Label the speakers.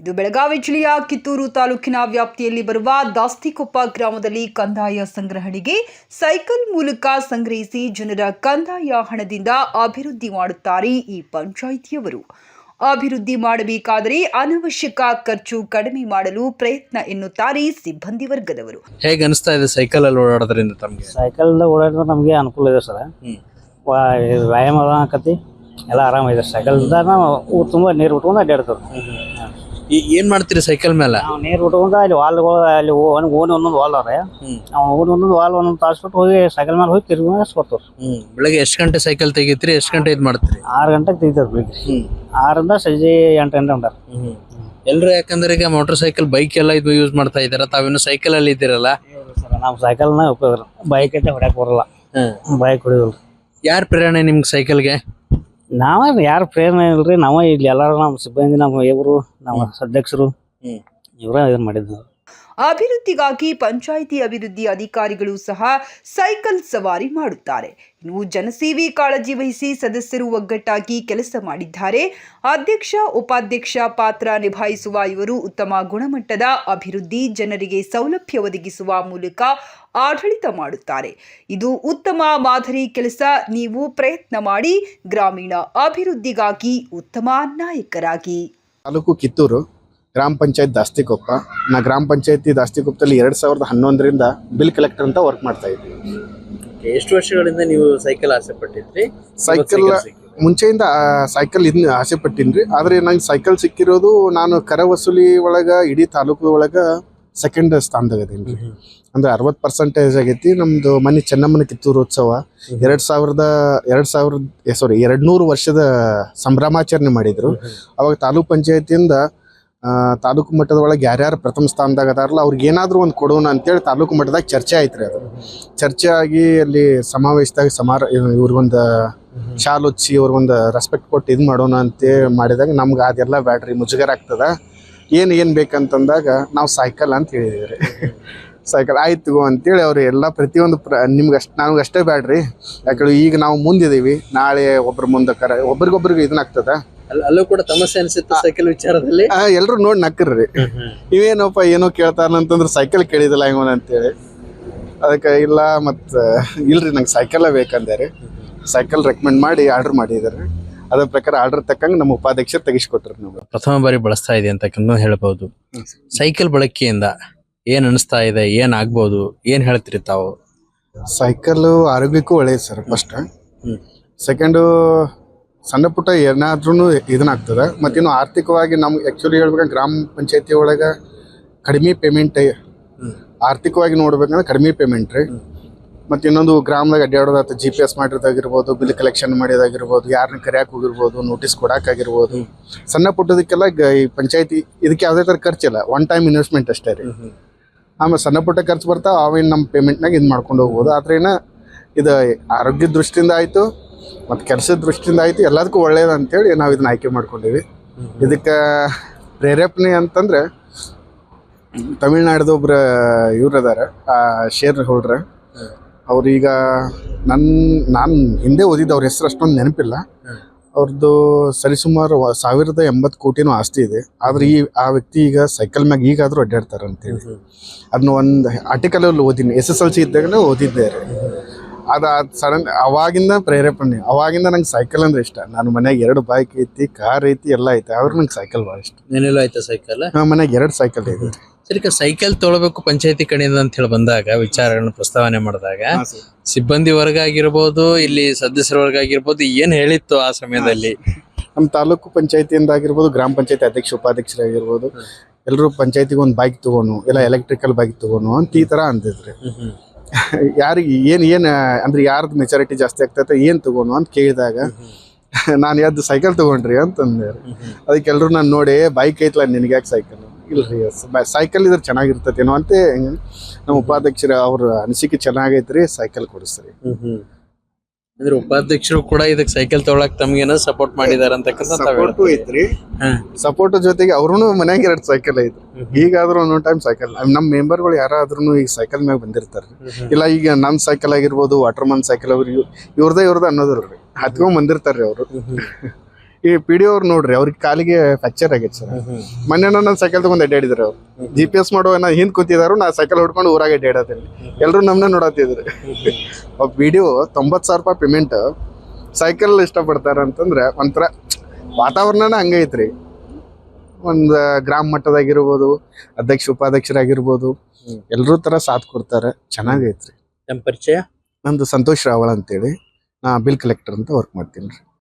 Speaker 1: ಇದು ಬೆಳಗಾವಿ ಜಿಲ್ಲೆಯ ಕಿತ್ತೂರು ತಾಲೂಕಿನ ವ್ಯಾಪ್ತಿಯಲ್ಲಿ ಬರುವ ದಾಸ್ತಿಕೊಪ್ಪ ಗ್ರಾಮದಲ್ಲಿ ಕಂದಾಯ ಸಂಗ್ರಹಣೆಗೆ ಸೈಕಲ್ ಮೂಲಕ ಸಂಗ್ರಹಿಸಿ ಜನರ ಕಂದಾಯ ಹಣದಿಂದ ಅಭಿವೃದ್ಧಿ ಮಾಡುತ್ತಾರೆ ಈ ಪಂಚಾಯಿತಿಯವರು. ಅಭಿವೃದ್ಧಿ ಮಾಡಬೇಕಾದರೆ ಅನವಶ್ಯಕ ಖರ್ಚು ಕಡಿಮೆ ಮಾಡಲು ಪ್ರಯತ್ನ ಎನ್ನುತ್ತಾರೆ ಸಿಬ್ಬಂದಿ ವರ್ಗದವರು.
Speaker 2: ಹೇಗೆ ಅನಿಸ್ತಾ ಇದೆ ಸೈಕಲ್ ಅಲ್ಲಿ ಓಡಾಡೋದ್ರಿಂದ? ತಮಗೆ
Speaker 3: ಸೈಕಲ್ ಓಡಾಡಿದ್ರೆ ನಮಗೆ ಅನುಕೂಲ ಇದೆ ಸರ್. ವ್ಯಾಯಾಮ ಆಕತಿ ಎಲ್ಲ ಆರಾಮಿದೆ. ಸೈಕಲ್ದ ನಾವು ತುಂಬ ನೀರು ಬಿಟ್ಕೊಂಡು ಅಡ್ಡಾಡ್ತದೆ.
Speaker 2: ಏನ್ ಮಾಡ್ತೀರಿ ಸೈಕಲ್ ಮೇಲೆ?
Speaker 3: ನಾವು ನೀರು ಬಿಟ್ಕೊಂಡು ಅಲ್ಲಿ ವಾಲ್ಗಳು ಅಲ್ಲಿ ಓಣಿ ಒಂದೊಂದು ವಾಲ್ ಅವ್ರೆ, ನಾವು ಒಂದೊಂದು ವಾಲ್ ಒಂದೊಂದು ತಾಸ್ಬಿಟ್ಟು ಹೋಗಿ ಸೈಕಲ್ ಮೇಲೆ ಹೋಗಿ ತಿರುಗಿ ಬರ್ತೀವಿ.
Speaker 2: ಬೆಳಗ್ಗೆ ಎಷ್ಟು ಗಂಟೆ ಸೈಕಲ್ ತೆಗಿತೀರಿ? ಎಷ್ಟು ಗಂಟೆ ಇದು ಮಾಡ್ತೀರಿ? 6
Speaker 3: ಗಂಟೆಗೆ ತೆಗಿತಾರೆ ಬೆಳಿಗ್ಗೆ. 6ರಿಂದ ಸಂಜೆ 8 ಗಂಟೆ ಉಂಟಾರ
Speaker 2: ಎಲ್ರು. ಯಾಕಂದ್ರೆ ಈಗ ಮೋಟರ್ ಸೈಕಲ್ ಬೈಕ್ ಎಲ್ಲ ಇದು ಯೂಸ್ ಮಾಡ್ತಾ ಇದಾರೆ, ತಾವಿನ್ನು ಸೈಕಲ್ ಅಲ್ಲಿ ಇದ್ದೀರಲ್ಲ?
Speaker 3: ನಾವು ಸೈಕಲ್ನ ಉಪಯೋಗ, ಬೈಕ್ ಐತೆ ಹೊಡ್ಯಾಕ್ ಬರಲ್ಲ, ಬೈಕ್ ಹೊಡಿಯೋಲ್ಲ.
Speaker 2: ಯಾರ್ ಪ್ರೇರಣೆ ನಿಮ್ಗೆ ಸೈಕಲ್ಗೆ?
Speaker 3: ನಾವೇ ಯಾರು ಪ್ರೇರಣೆ ಇಲ್ರಿ, ನಾವೇ ಇಲ್ಲಿ ಎಲ್ಲರೂ ನಮ್ಮ ಸಿಬ್ಬಂದಿ, ನಮ್ಮ ಇವರು, ನಮ್ಮ ಅಧ್ಯಕ್ಷರು ಇವರ ಇದನ್ನ ಮಾಡಿದ್ವಿ.
Speaker 1: ಅಭಿವೃದ್ಧಿಗಾಗಿ ಪಂಚಾಯಿತಿ ಅಭಿವೃದ್ಧಿ ಅಧಿಕಾರಿಗಳು ಸಹ ಸೈಕಲ್ ಸವಾರಿ ಮಾಡುತ್ತಾರೆ. ಇನ್ನು ಜನಸೇವೆ ಕಾಳಜಿ ವಹಿಸಿ ಸದಸ್ಯರು ಒಗ್ಗಟ್ಟಾಗಿ ಕೆಲಸ ಮಾಡಿದ್ದಾರೆ. ಅಧ್ಯಕ್ಷ ಉಪಾಧ್ಯಕ್ಷ ಪಾತ್ರ ನಿಭಾಯಿಸುವ ಇವರು ಉತ್ತಮ ಗುಣಮಟ್ಟದ ಅಭಿವೃದ್ಧಿ, ಜನರಿಗೆ ಸೌಲಭ್ಯ ಒದಗಿಸುವ ಮೂಲಕ ಆಡಳಿತ ಮಾಡುತ್ತಾರೆ. ಇದು ಉತ್ತಮ ಮಾದರಿ ಕೆಲಸ. ನೀವು ಪ್ರಯತ್ನ ಮಾಡಿ ಗ್ರಾಮೀಣ ಅಭಿವೃದ್ಧಿಗಾಗಿ ಉತ್ತಮ ನಾಯಕರಾಗಿ.
Speaker 4: ತಾಲೂಕು ಕಿತ್ತೂರು, ಗ್ರಾಮ ಪಂಚಾಯತ್ ದಾಸ್ತಿಕೊಪ್ಪ. ನಾ ಗ್ರಾಮ ಪಂಚಾಯತಿ ದಾಸ್ತಿಕೊಪ್ಪದಲ್ಲಿ 2011ರಿಂದ ಬಿಲ್ ಕಲೆಕ್ಟರ್ ಅಂತ ವರ್ಕ್ ಮಾಡ್ತಾ ಇದ್ವಿ.
Speaker 2: ಎಷ್ಟು ವರ್ಷಗಳಿಂದ ನೀವು ಸೈಕಲ್ ಆಸೆ ಪಟ್ಟಿದ್ರಿ?
Speaker 4: ಸೈಕಲ್ ಮುಂಚೆಯಿಂದ ಸೈಕಲ್ ಇನ್ನು ಆಸೆ ಪಟ್ಟಿನ್ರಿ. ಆದರೆ ನಂಗೆ ಸೈಕಲ್ ಸಿಕ್ಕಿರೋದು ನಾನು ಕರ ವಸೂಲಿ ಒಳಗೆ ಇಡೀ ತಾಲೂಕು ಒಳಗೆ ಸೆಕೆಂಡ್ ಸ್ಥಾನದಾಗ ಅದೀನಿ ರೀ. ಅಂದ್ರೆ 60% ಆಗೈತಿ. ನಮ್ದು ಮನೆ ಚೆನ್ನಮ್ಮನ ಕಿತ್ತೂರು ಉತ್ಸವ 200 ವರ್ಷದ ಸಂಭ್ರಮಾಚರಣೆ ಮಾಡಿದ್ರು. ಅವಾಗ ತಾಲೂಕ್ ಪಂಚಾಯತಿಯಿಂದ ತಾಲೂಕು ಮಟ್ಟದ ಒಳಗೆ ಯಾರ್ಯಾರು ಪ್ರಥಮ ಸ್ಥಾನದಾಗ ಅದಾರಲ್ಲ ಅವ್ರಿಗೆ ಏನಾದರೂ ಒಂದು ಕೊಡೋಣ ಅಂತೇಳಿ ತಾಲೂಕು ಮಟ್ಟದಾಗ ಚರ್ಚೆ ಆಯ್ತು ರೀ. ಅದು ಚರ್ಚೆ ಆಗಿ ಅಲ್ಲಿ ಸಮಾವೇಶದಾಗ ಇವ್ರಿಗೊಂದು ಶಾಲ್ ಹೊಚ್ಚಿ ಇವ್ರಿಗೊಂದು ರೆಸ್ಪೆಕ್ಟ್ ಕೊಟ್ಟು ಇದು ಮಾಡೋಣ ಅಂತೇಳಿ ಮಾಡಿದಾಗ ನಮ್ಗೆ ಅದೆಲ್ಲ ಬ್ಯಾಡ್ರಿ, ಮುಜುಗರ ಆಗ್ತದ, ಏನು ಬೇಕಂತಂದಾಗ ನಾವು ಸೈಕಲ್ ಅಂತ ಹೇಳಿದ್ವಿ ರೀ. ಸೈಕಲ್ ಆಯ್ತು ಅಂತೇಳಿ ಅವ್ರು ಎಲ್ಲ ಪ್ರತಿಯೊಂದು ನಮ್ಗೆ ಅಷ್ಟೇ ಬ್ಯಾಡ್ರಿ, ಯಾಕಂದ್ರೆ ಈಗ ನಾವು ಮುಂದಿದ್ದೀವಿ, ನಾಳೆ ಒಬ್ರ ಮುಂದೆ ಒಬ್ರಿಗೊಬ್ರಿಗೆ ಇದನ್ನಾಗ್ತದ.
Speaker 2: ಅಲ್ಲೂ ಕೂಡ ತಮಸ್ಸೆ ಅನ್ಸುತ್ತೆ ಸೈಕಲ್ ವಿಚಾರದಲ್ಲಿ.
Speaker 4: ಎಲ್ರು ನೋಡಿ ನಕ್ಕರ್ರಿ, ಇವೇನಪ್ಪ ಏನೋ ಕೇಳ್ತಾರಂತಂದ್ರೆ ಸೈಕಲ್ ಕೇಳಿದಿಲ್ಲ ಹೆಂಗೋನ ಅಂತೇಳಿ. ಅದಕ್ಕೆ ಇಲ್ಲ ಮತ್ತು ಇಲ್ರಿ ನಂಗೆ ಸೈಕಲ್ ಬೇಕಂದ್ರೆ ಸೈಕಲ್ ರೆಕಮೆಂಡ್ ಮಾಡಿ ಆರ್ಡರ್ ಮಾಡಿದಾರೆ. ಅದ್ರ ಪ್ರಕಾರ ಆರ್ಡರ್ ತಕ್ಕಂಗೆ ನಮ್ಮ ಉಪಾಧ್ಯಕ್ಷರು ತೆಗಿಸ್ಕೊಟ್ರಿ. ನಾವು
Speaker 2: ಪ್ರಥಮ ಬಾರಿ ಬಳಸ್ತಾ ಇದೆ ಅಂತಕ್ಕಂಥ ಹೇಳ್ಬೋದು. ಸೈಕಲ್ ಬಳಕೆಯಿಂದ ಏನ್ ಅನಿಸ್ತಾ ಇದೆ, ಏನ್ ಆಗ್ಬೋದು, ಏನ್ ಹೇಳ್ತೀರಿ ತಾವು?
Speaker 4: ಸೈಕಲ್ ಆರೋಗ್ಯಕ್ಕೂ ಒಳ್ಳೇದು ಸರ್. ಫಸ್ಟ್ ಸೆಕೆಂಡು ಸಣ್ಣ ಪುಟ್ಟ ಏನಾದ್ರೂ ಇದನ್ನಾಗ್ತದೆ. ಮತ್ತಿನ್ನು ಆರ್ಥಿಕವಾಗಿ ನಮ್ಗೆ ಆ್ಯಕ್ಚುಲಿ ಹೇಳ್ಬೇಕಂದ್ರೆ ಗ್ರಾಮ ಪಂಚಾಯತಿ ಒಳಗೆ ಕಡಿಮೆ ಪೇಮೆಂಟ್, ಆರ್ಥಿಕವಾಗಿ ನೋಡ್ಬೇಕಂದ್ರೆ ಕಡಿಮೆ ಪೇಮೆಂಟ್ ರೀ. ಮತ್ತು ಇನ್ನೊಂದು ಗ್ರಾಮದಾಗ ಅಡ್ಡಾಡೋದಾಯ್ತು, GPS ಮಾಡಿರೋದಾಗಿರ್ಬೋದು, ಬಿಲ್ ಕಲೆಕ್ಷನ್ ಮಾಡೋದಾಗಿರ್ಬೋದು, ಯಾರನ್ನ ಕರೆಯಕ್ಕೆ ಹೋಗಿರ್ಬೋದು, ನೋಟಿಸ್ ಕೊಡೋಕ್ಕಾಗಿರ್ಬೋದು, ಸಣ್ಣ ಪುಟ್ಟದಕ್ಕೆಲ್ಲ ಈ ಪಂಚಾಯತಿ ಇದಕ್ಕೆ ಯಾವುದೇ ಥರ ಖರ್ಚಿಲ್ಲ, ಒನ್ ಟೈಮ್ ಇನ್ವೆಸ್ಟ್ಮೆಂಟ್ ಅಷ್ಟೇ ರೀ. ಆಮೇಲೆ ಸಣ್ಣ ಪುಟ್ಟ ಖರ್ಚು ಬರ್ತಾವೆ, ಅವೇನು ನಮ್ಮ ಪೇಮೆಂಟ್ನಾಗ ಇದು ಮಾಡ್ಕೊಂಡು ಹೋಗ್ಬೋದು. ಆದರೆ ಇದು ಆರೋಗ್ಯದ ದೃಷ್ಟಿಯಿಂದ ಆಯಿತು ಮತ್ತು ಕೆಲಸದ ದೃಷ್ಟಿಯಿಂದ ಆಯಿತು, ಎಲ್ಲದಕ್ಕೂ ಒಳ್ಳೇದು ಅಂತೇಳಿ ನಾವು ಇದನ್ನ ಆಯ್ಕೆ ಮಾಡ್ಕೊಂಡಿವಿ. ಇದಕ್ಕೆ ಪ್ರೇರೇಪಣೆ ಅಂತಂದರೆ ತಮಿಳ್ನಾಡ್ದು ಒಬ್ಬರು ಇವ್ರು ಅದಾರ, ಶೇರ್ ಹೋಲ್ಡ್ರ. ಅವ್ರೀಗ ನಾನು ಹಿಂದೆ ಓದಿದ್ದು, ಅವ್ರ ಹೆಸರು ಅಷ್ಟೊಂದು ನೆನಪಿಲ್ಲ. ಅವ್ರದ್ದು ಸರಿಸುಮಾರು 1080 ಕೋಟಿನೂ ಆಸ್ತಿ ಇದೆ. ಆದರೆ ಆ ವ್ಯಕ್ತಿ ಈಗ ಸೈಕಲ್ ಮ್ಯಾಗ ಈಗಾದರೂ ಅಡ್ಡಾಡ್ತಾರೆ ಅಂತೇಳಿ ಅದನ್ನ ಒಂದು ಆರ್ಟಿಕಲಲ್ಲಿ ಓದಿನಿ. SSLC ಇದ್ದಾಗಲೇ ಓದಿದ್ದೆ ರೀ. ಅದು ಸಡನ್ ಅವಾಗಿಂದ ಪ್ರೇರೇಪಣೆ, ಅವಾಗಿಂದ ನಂಗೆ ಸೈಕಲ್ ಅಂದ್ರೆ ಇಷ್ಟ. ನಾನು ಮನ್ಯಾಗ 2 ಬೈಕ್ ಐತಿ, ಕಾರ್ ಐತಿ, ಎಲ್ಲ ಐತಿ, ಆದ್ರೆ ನಂಗೆ ಸೈಕಲ್ ಭಾಳ ಇಷ್ಟ.
Speaker 2: ಏನೆಲ್ಲ ಆಯ್ತಾ ಸೈಕಲ್?
Speaker 4: ಮನ್ಯಾಗ 2 ಸೈಕಲ್ ಐತಿ.
Speaker 2: ಸರಿ, ಸೈಕಲ್ ತೊಗೊಳ್ಬೇಕು ಪಂಚಾಯತಿ ಕಡೆಯಿಂದ ಅಂತ ಹೇಳಿ ಬಂದಾಗ, ವಿಚಾರಗಳನ್ನ ಪ್ರಸ್ತಾವನೆ ಮಾಡಿದಾಗ ಸಿಬ್ಬಂದಿ ವರ್ಗ ಆಗಿರ್ಬೋದು, ಇಲ್ಲಿ ಸದಸ್ಯರ ವರ್ಗ ಆಗಿರ್ಬೋದು, ಏನ್ ಹೇಳಿತ್ತು ಆ ಸಮಯದಲ್ಲಿ?
Speaker 4: ನಮ್ಮ ತಾಲೂಕು ಪಂಚಾಯತಿಯಿಂದ ಆಗಿರ್ಬೋದು, ಗ್ರಾಮ ಪಂಚಾಯತಿ ಅಧ್ಯಕ್ಷ ಉಪಾಧ್ಯಕ್ಷರಾಗಿರ್ಬೋದು, ಎಲ್ಲರೂ ಪಂಚಾಯತಿಗೆ ಒಂದು ಬೈಕ್ ತಗೋನು, ಇಲ್ಲ ಎಲೆಕ್ಟ್ರಿಕಲ್ ಬೈಕ್ ತಗೋನು ಅಂತ ಈ ಥರ ಅಂತಿದ್ರಿ. ಯಾರಿಗೆ ಏನು ಅಂದ್ರೆ ಯಾರ್ದು ಮೆಚಾರಿಟಿ ಜಾಸ್ತಿ ಆಗ್ತೈತೆ, ಏನು ತಗೋನು ಅಂತ ಕೇಳಿದಾಗ ನಾನು ಯಾವ್ದು ಸೈಕಲ್ ತೊಗೊಂಡ್ರಿ ಅಂತಂದೆ. ಅದಕ್ಕೆ ಎಲ್ಲರೂ ನಾನು ನೋಡಿ ಬೈಕ್ ಐತಲ್ಲ ನಿನಗೆ ಯಾಕೆ ಸೈಕಲ್? ಇಲ್ರಿ ಸೈಕಲ್ ಇದ್ರೆ ಚೆನ್ನಾಗಿರ್ತೈತೇನೋ ಅಂತ ನಮ್ಮ ಉಪಾಧ್ಯಕ್ಷರ ಅವ್ರ ಅನಿಸಿಕೆ ಚೆನ್ನಾಗೈತ್ರಿ, ಸೈಕಲ್ ಕೊಡಿಸ್ರಿ.
Speaker 2: ಅಂದ್ರೆ ಉಪಾಧ್ಯಕ್ಷರು ಕೂಡ ಇದಕ್ಕೆ ಸೈಕಲ್ ತೊಗೊಳಕ್ ತಮ್ಗೇನೋ ಸಪೋರ್ಟ್ ಮಾಡಿದಾರೆ ಅಂತಕ್ಕಂಥ
Speaker 4: ಐತ್ರಿ. ಸಪೋರ್ಟ್ ಜೊತೆಗೆ ಅವ್ರೂ ಮನ್ಯಾಗ 2 ಸೈಕಲ್ ಐತ್ರಿ. ಈಗಾದ್ರೂ ಒಂದೊಂದು ಟೈಮ್ ಸೈಕಲ್ ನಮ್ಮ ಮೆಂಬರ್ಗಳು ಯಾರಾದ್ರೂ ಈಗ ಸೈಕಲ್ ಮ್ಯಾಗ ಬಂದಿರ್ತಾರ. ಇಲ್ಲ ಈಗ ನನ್ನ ಸೈಕಲ್ ಆಗಿರ್ಬೋದು, ವಾಟರ್ಮನ್ ಸೈಕಲ್ ಅವ್ರು ಇವ್ರದೇ ಅನ್ನೋದಿಲ್ರಿ, ಹತ್ಕೊಂಡ್ ಬಂದಿರ್ತಾರ್ರಿ ಅವರು. ಈ ಪಿ ಡಿ ಅವ್ರು ನೋಡ್ರಿ ಅವ್ರಿಗೆ ಕಾಲಿಗೆ ಫ್ರಾಕ್ಚರ್ ಆಗೈತೆ ಸರ್. ಮೊನ್ನೆ ನನ್ನ ಸೈಕಲ್ ತಗೊಂಡ್ ಅಡ್ಡಾಡಿದ್ರು ಅವ್ರು. GPS ಮಾಡೋ ನಾ ಹಿಂದ್ ಕೂತಿದಾರು, ನಾ ಸೈಕಲ್ ಹೊಡ್ಕೊಂಡು ಊರಾಗ ಅಡ್ಡಾಡತ್ತೀನಿ. ಎಲ್ರು ನಮ್ನ ನೋಡತ್ತಿದ್ರು. ವಿಡಿಯೋ 90,000 ರೂಪಾಯಿ ಪೇಮೆಂಟ್ ಸೈಕಲ್ ಇಷ್ಟಪಡ್ತಾರ ಅಂತಂದ್ರೆ ಒಂಥರ ವಾತಾವರಣನ ಹಂಗೈತ್ರಿ. ಒಂದು ಗ್ರಾಮ ಮಟ್ಟದಾಗಿರ್ಬೋದು, ಅಧ್ಯಕ್ಷ ಉಪಾಧ್ಯಕ್ಷರಾಗಿರ್ಬೋದು, ಎಲ್ರೂ ತರ ಸಾಥ್ ಕೊಡ್ತಾರೆ. ಚೆನ್ನಾಗೈತ್ರಿ.
Speaker 2: ನಮ್ಮ ಪರಿಚಯ
Speaker 4: ನಂದು ಸಂತೋಷ್ ರಾವಳ ಅಂತೇಳಿ, ನಾ ಬಿಲ್ ಕಲೆಕ್ಟರ್ ಅಂತ ವರ್ಕ್ ಮಾಡ್ತೀನಿ.